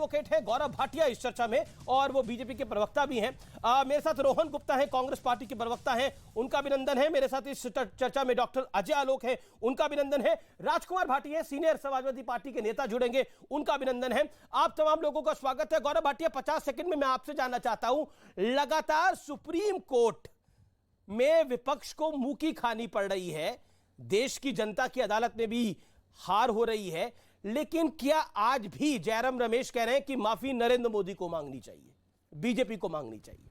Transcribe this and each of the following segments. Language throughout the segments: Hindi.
एडवोकेट है गौरव भाटिया इस चर्चा में, और वो बीजेपी के प्रवक्ता भी हैं। मेरे साथ रोहन गुप्ता है, कांग्रेस पार्टी के प्रवक्ता हैं, उनका अभिनंदन है। मेरे साथ इस चर्चा में डॉक्टर अजय आलोक है, उनका अभिनंदन है। राजकुमार भाटी है, सीनियर समाजवादी पार्टी के नेता जुड़ेंगे, उनका अभिनंदन है। आप तमाम लोगों का स्वागत है। गौरव भाटिया, 50 सेकंड में मैं आपसे जानना चाहता हूं, लगातार सुप्रीम कोर्ट में विपक्ष को मुंह की खानी पड़ रही है, देश की जनता की अदालत में भी हार हो रही है, लेकिन क्या आज भी जयराम रमेश कह रहे हैं कि माफी नरेंद्र मोदी को मांगनी चाहिए, बीजेपी को मांगनी चाहिए?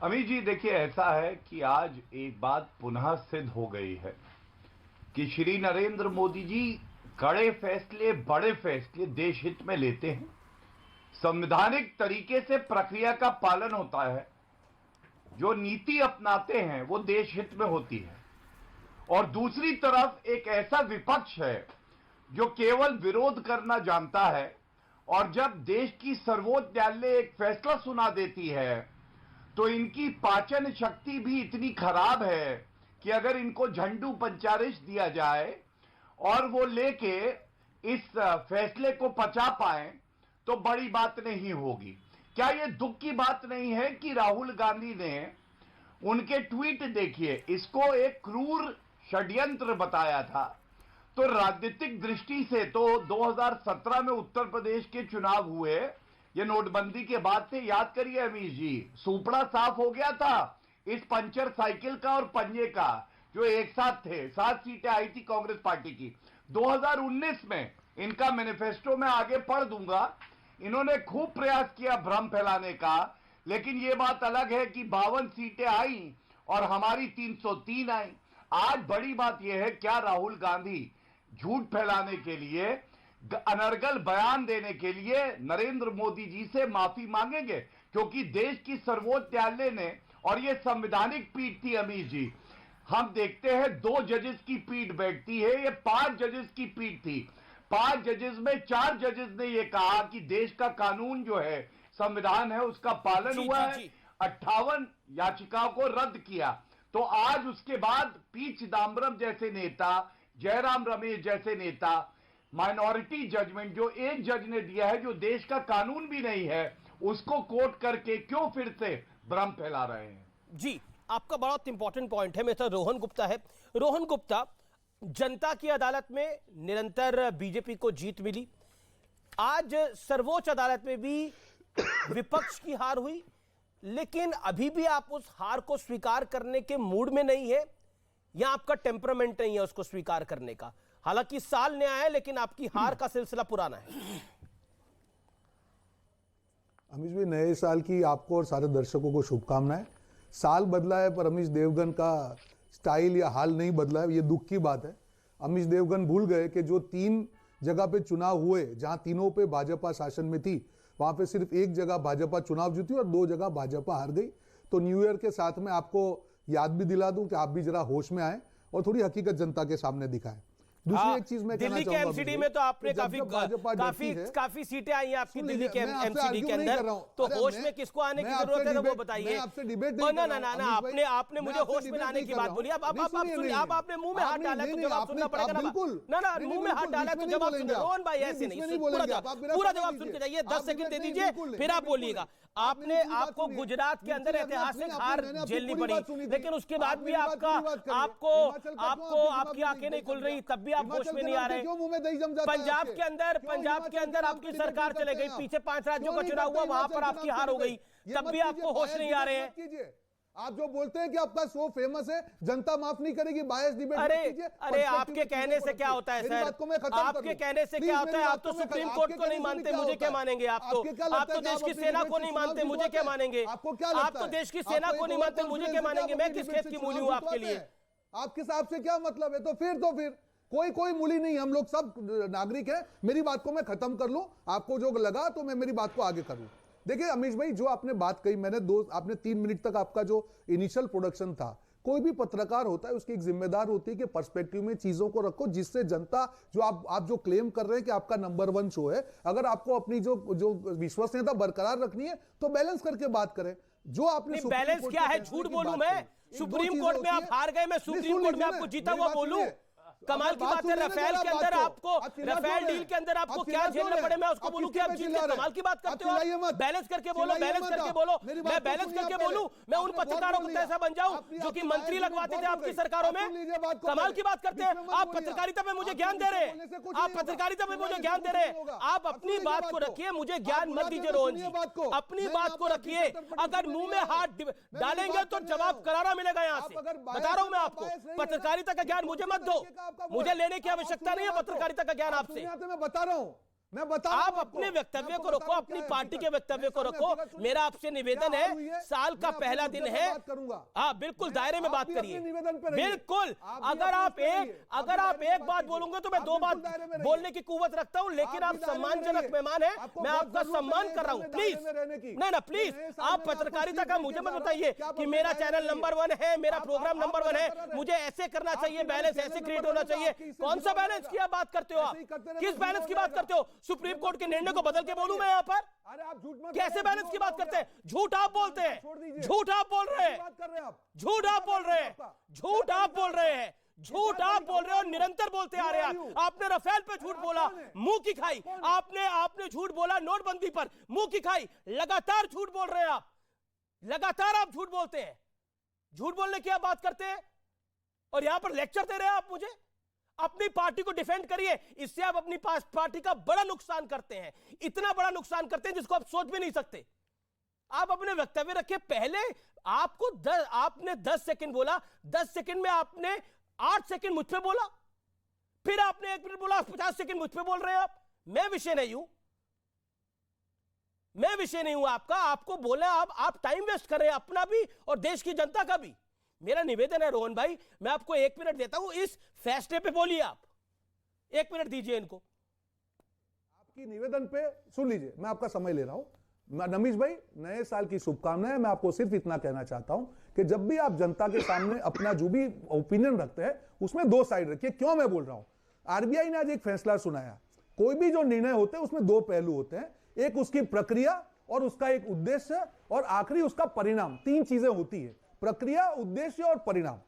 अमित जी, देखिए, ऐसा है कि आज एक बात पुनः सिद्ध हो गई है कि श्री नरेंद्र मोदी जी कड़े फैसले, बड़े फैसले देश हित में लेते हैं। संवैधानिक तरीके से प्रक्रिया का पालन होता है। जो नीति अपनाते हैं वो देश हित में होती है। और दूसरी तरफ एक ऐसा विपक्ष है जो केवल विरोध करना जानता है, और जब देश की सर्वोच्च न्यायालय एक फैसला सुना देती है तो इनकी पाचन शक्ति भी इतनी खराब है कि अगर इनको झंडू पंचारिश दिया जाए और वो लेके इस फैसले को पचा पाए तो बड़ी बात नहीं होगी। क्या ये दुख की बात नहीं है कि राहुल गांधी ने उनके ट्वीट देखिए, इसको एक क्रूर षड्यंत्र बताया था। तो राजनीतिक दृष्टि से तो 2017 में उत्तर प्रदेश के चुनाव हुए, ये नोटबंदी के बाद से, याद करिए अमीश जी, सुपड़ा साफ हो गया था इस पंचर साइकिल का और पंजे का, जो एक साथ थे। 7 सीटें आई थी कांग्रेस पार्टी की। 2019 में इनका मैनिफेस्टो मैं आगे पढ़ दूंगा, इन्होंने खूब प्रयास किया भ्रम फैलाने का, लेकिन यह बात अलग है कि 52 सीटें आई और हमारी 303 आई। आज बड़ी बात यह है, क्या राहुल गांधी झूठ फैलाने के लिए, अनर्गल बयान देने के लिए नरेंद्र मोदी जी से माफी मांगेंगे? क्योंकि देश की सर्वोच्च न्यायालय ने, और यह संवैधानिक पीठ थी अमीश जी, हम देखते हैं 2 जजेस की पीठ बैठती है, ये 5 जजेस की पीठ थी। 5 जजेस में 4 जजेस ने यह कहा कि देश का कानून जो है, संविधान है, उसका पालन हुआ है। 58 याचिकाओं को रद्द किया। तो आज उसके बाद पी चिदम्बरम जैसे नेता, जयराम रमेश जैसे नेता, माइनॉरिटी जजमेंट जो एक जज ने दिया है, जो देश का कानून भी नहीं है, उसको कोट करके क्यों फिर से भ्रम फैला रहे हैं? जी, आपका बहुत इंपॉर्टेंट पॉइंट है। मेरा रोहन गुप्ता है। रोहन गुप्ता, जनता की अदालत में निरंतर बीजेपी को जीत मिली, आज सर्वोच्च अदालत में भी विपक्ष की हार हुई, लेकिन अभी भी आप उस हार को स्वीकार करने के मूड में नहीं है, या आपका टेम्परामेंट नहीं है उसको स्वीकार करने का? हालांकि साल नया है, लेकिन आपकी हार का सिलसिला पुराना है। अमीश भाई, नए साल की आपको और सारे दर्शकों को शुभकामनाएं। साल बदला है पर अमीश देवगन का स्टाइल या हाल नहीं बदला है, ये दुख की बात है। अमीश देवगन भूल गए कि जो 3 जगह पे चुनाव हुए, जहां तीनों पे भाजपा शासन में थी, वहां पे सिर्फ 1 जगह भाजपा चुनाव जीती और 2 जगह भाजपा हार गई। तो न्यू ईयर के साथ में आपको याद भी दिला दूं कि आप भी जरा होश में आए और थोड़ी हकीकत जनता के सामने दिखाएं। दूसरी एक चीज मैं कहना दिल्ली के एमसीडी में तो आपने काफी सीटें आई हैं आपकी दिल्ली के एमसीडी के अंदर, तो होश में किसको आने की जरूरत है वो बताइए। ना, आपने मुझे होश में लाने की बात बोली। अब आपने मुंह में हाथ डाला तो जवाब सुनना पड़ेगा ना। मुंह में हाथ डाला तो जवाब सुनना। रोहन भाई ऐसे नहीं, पूरा जवाब सुन के जाइए। 10 सेकंड दे दीजिए, फिर आप बोलिएगा। आपको गुजरात के अंदर ऐतिहासिक हार झेलनी पड़ी, लेकिन उसके बाद भी आपको आपकी आंखें नहीं खुल रही, तब भी आप होश में नहीं आ रहे। पंजाब के अंदर आपकी सरकार चले गई, पीछे 5 राज्यों का चुनाव हुआ, वहां पर आपकी हार हो गई, तब भी आपको होश नहीं आ रहे हैं। आप जो बोलते हैं कि आपका शो फेमस है, जनता माफ नहीं करेगी, बायस डिबेट। अरे आपके कहने से क्या होता है सर? आपके कहने से क्या होता है? आप तो सुप्रीम कोर्ट को नहीं मानते, मुझे क्या मानेंगे? आप तो देश की सेना को नहीं मानते, मुझे क्या मानेंगे? आप तो देश की सेना को नहीं मानते, मुझे क्या मानेंगे? मैं किस खेत की मूली हूं आपके लिए? आपके हिसाब से क्या मतलब है? तो फिर कोई मूली नहीं, हम लोग सब नागरिक हैं। मेरी बात को मैं खत्म कर लूं, आपको जो लगा तो मैं मेरी बात को आगे करूं। देखिए अमीश भाई, जो आपने बात कही, आपने 3 मिनट तक आपका जो इनिशियल प्रोडक्शन था, कोई भी पत्रकार होता है उसकी एक जिम्मेदार होती है कि पर्सपेक्टिव में चीजों को रखो, जिससे जनता, जो आप जो क्लेम कर रहे हैं कि आपका नंबर 1 शो है, अगर आपको अपनी जो विश्वसनीयता बरकरार रखनी है तो बैलेंस करके बात करें। जो आपने बैलेंस क्या है? झूठ बोलूं मैं? सुप्रीम कोर्ट में आप हार गए, मैं सुप्रीम कोर्ट में आपको जीता हुआ बोलूं? कमाल की बात है। रफेल के अंदर आपको, रफेल डील के अंदर आपको क्या झेलना पड़े, मैं उसको बोलूं कि आप जीत के कमाल की बात करते हो। बैलेंस करके बोलो, बैलेंस करके बोलो। मैं बैलेंस करके बोलूं, मैं उन पत्रकारों को ऐसा बन जाऊं जो कि मंत्री लगवाते थे आपकी सरकारों में। कमाल की बात करते हैं आप। पत्रकारिता में मुझे ज्ञान दे रहे हैं आप, पत्रकारिता में मुझे ज्ञान दे रहे हैं आप। अपनी बात को रखिए, मुझे ज्ञान मत दीजिए रोहन जी, अपनी बात को रखिए। अगर मुंह में हाथ डालेंगे तो जवाब करारा मिलेगा यहां से, बता रहा हूं मैं आपको। पत्रकारिता का ज्ञान मुझे मत दो, मुझे लेने की आवश्यकता नहीं है पत्रकारिता का ज्ञान आपसे। मैं बता रहा हूं, आप अपने वक्तव्य को रखो, अपनी पार्टी के वक्तव्य को रखो। मेरा आपसे निवेदन है, साल का पहला दिन है, हाँ बिल्कुल दायरे में बात करिए, बिल्कुल। अगर आप एक बात बोलूंगे तो मैं दो बात बोलने की कुव्वत रखता हूं, लेकिन आप सम्मानजनक मेहमान हैं, मैं आपका सम्मान कर रहा हूं। प्लीज नहीं ना, प्लीज आप पत्रकारिता का मुझे मत बताइए कि मेरा चैनल नंबर 1 है, मेरा प्रोग्राम नंबर 1 है, मुझे ऐसे करना चाहिए, बैलेंस ऐसे क्रिएट होना चाहिए। कौन सा बैलेंस की बात करते हो आप? किस बैलेंस की बात करते हो? सुप्रीम कोर्ट के निर्णय को बदल के बोलूं मैं यहां पर? अरे आप झूठ मत, कैसे बैलेंस की बात करते हैं? झूठ आप बोलते हैं, झूठ आप बोल रहे हैं, झूठ आप बोल रहे हैं, झूठ आप बोल रहे हैं, झूठ आप बोल रहे हो, निरंतर बोलते आ रहे हैं। आपने रफेल पे झूठ बोला, मुंह की खाई। आपने झूठ बोला नोटबंदी पर, मुंह की खाई। लगातार झूठ बोल रहे हैं आप, लगातार आप झूठ बोलते हैं। झूठ बोलने की आप बात करते हैं और यहां पर लेक्चर दे रहे हैं आप मुझे। अपनी पार्टी को डिफेंड करिए, इससे आप अपनी पार्टी का बड़ा नुकसान करते हैं, इतना बड़ा नुकसान करते हैं जिसको आप सोच भी नहीं सकते। आप अपने वक्तव्य रखिए। पहले आपने 10 सेकंड बोला, 10 सेकंड में आपने 8 सेकंड मुझ पे बोला, फिर आपने 1 मिनट बोला, 50 सेकंड मुझ पे बोल रहे हैं आप। मैं विषय नहीं हूं, मैं विषय नहीं हूं आपका। आपको बोले आप टाइम वेस्ट कर रहे हैं अपना भी और देश की जनता का भी। मेरा निवेदन है रोहन भाई, मैं आपको 1 मिनट देता हूं, इस फैसले पे बोलिए आप। 1 मिनट दीजिए इनको। आपकी निवेदन पे सुन लीजिए, मैं आपका समय ले रहा हूं। नमीश भाई, नए साल की शुभकामनाएं। मैं आपको सिर्फ इतना कहना चाहता हूं कि जब भी आप जनता के सामने अपना जो भी ओपिनियन रखते हैं उसमें 2 साइड रखिए। क्यों मैं बोल रहा हूं? आरबीआई ने आज एक फैसला सुनाया। कोई भी जो निर्णय होते हैं उसमें 2 पहलू होते हैं, एक उसकी प्रक्रिया और उसका एक उद्देश्य, और आखिरी उसका परिणाम। 3 चीजें होती है, प्रक्रिया, उद्देश्य और परिणाम।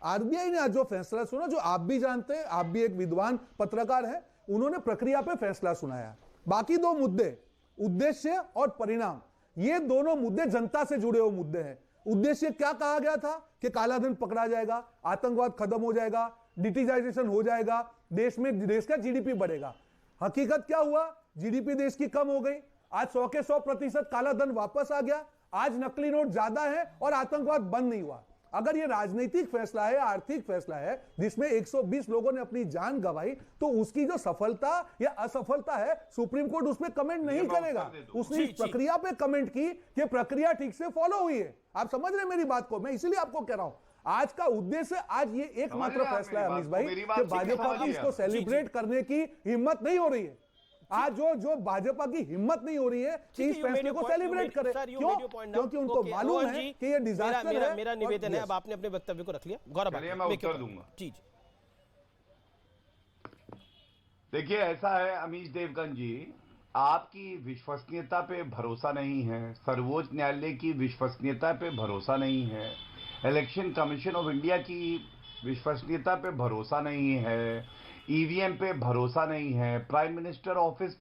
आरबीआई ने आज जो फैसला सुना, जो आप भी जानते हैं, आप भी एक विद्वान पत्रकार हैं, उन्होंने प्रक्रिया पे फैसला सुनाया। बाकी 2 मुद्दे, उद्देश्य और परिणाम, ये दोनों मुद्दे जनता से जुड़े हुए मुद्दे हैं। उद्देश्य क्या कहा गया था कि कालाधन पकड़ा जाएगा, आतंकवाद खत्म हो जाएगा, डिजिटाइजेशन हो जाएगा, देश का जीडीपी बढ़ेगा। हकीकत क्या हुआ? जीडीपी देश की कम हो गई। आज 100 के 100% कालाधन वापस आ गया। आज नकली नोट ज्यादा है और आतंकवाद बंद नहीं हुआ। अगर ये राजनीतिक फैसला है, आर्थिक फैसला है, जिसमें 120 लोगों ने अपनी जान गंवाई, तो उसकी जो सफलता या असफलता है, सुप्रीम कोर्ट उसमें कमेंट नहीं करेगा। उसने इस प्रक्रिया पे कमेंट की कि प्रक्रिया ठीक से फॉलो हुई है। आप समझ रहे हैं मेरी बात को? मैं इसीलिए आपको कह रहा हूं, आज का उद्देश्य, आज ये एकमात्र फैसला है अमीश भाई कि भाजपा की इसको सेलिब्रेट करने की हिम्मत नहीं हो रही है। आज जो भाजपा की हिम्मत नहीं हो रही है कि इस फैसले को सेलिब्रेट करे। क्यों? क्योंकि उनको मालूम है कि ये डिजास्टर है। मेरा निवेदन है, अब आपने अपने वक्तव्य को रख लिया। गौरव, मैं उत्तर दूंगा। जी। देखिए, ऐसा है अमीश देवगन जी, आपकी विश्वसनीयता पे भरोसा नहीं है, सर्वोच्च न्यायालय की विश्वसनीयता पे भरोसा नहीं है, इलेक्शन कमीशन ऑफ इंडिया की विश्वसनीयता पे भरोसा नहीं है, ईवीएम पे भरोसा नहीं है, प्राइम मिनिस्टर ऑफिस